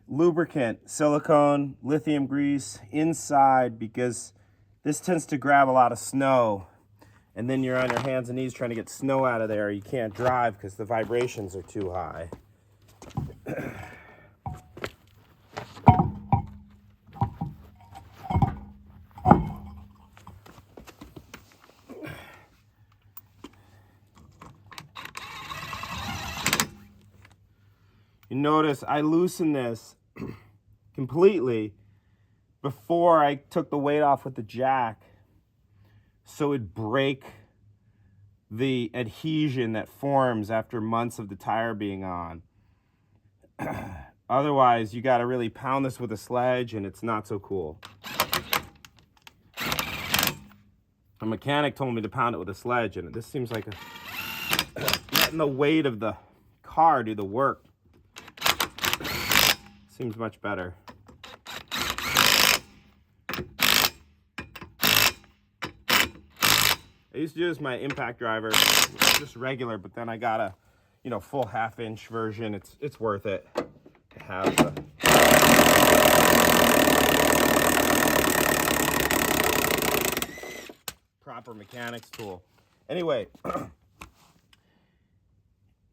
Lubricant, silicone, lithium grease inside, because this tends to grab a lot of snow, and then you're on your hands and knees trying to get snow out of there. You can't drive because the vibrations are too high. You notice I loosened this completely before I took the weight off with the jack, so it'd break the adhesion that forms after months of the tire being on. Otherwise, you got to really pound this with a sledge, and it's not so cool. A mechanic told me to pound it with a sledge, and this seems like letting the weight of the car do the work. Seems much better. I used to use my impact driver, just regular, but then I got a, full 1/2-inch version. It's worth it to have the proper mechanics tool. Anyway,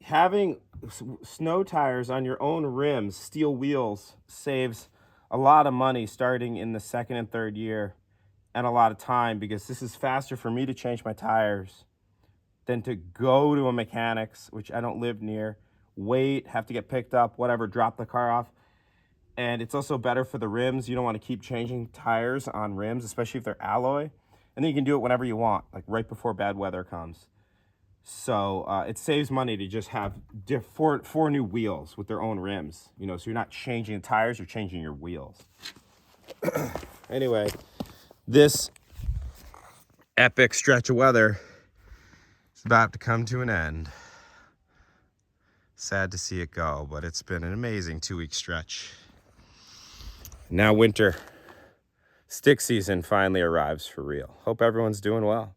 having snow tires on your own rims, steel wheels, saves a lot of money starting in the 2nd and 3rd year, and a lot of time, because this is faster for me to change my tires than to go to a mechanic's, which I don't live near, wait, have to get picked up, whatever, drop the car off. And it's also better for the rims. You don't want to keep changing tires on rims, especially if they're alloy. And then you can do it whenever you want, like right before bad weather comes. So it saves money to just have four new wheels with their own rims, so you're not changing the tires, you're changing your wheels. Anyway, this epic stretch of weather is about to come to an end. Sad to see it go, but it's been an amazing 2-week stretch. Now winter stick season finally arrives for real. Hope everyone's doing well.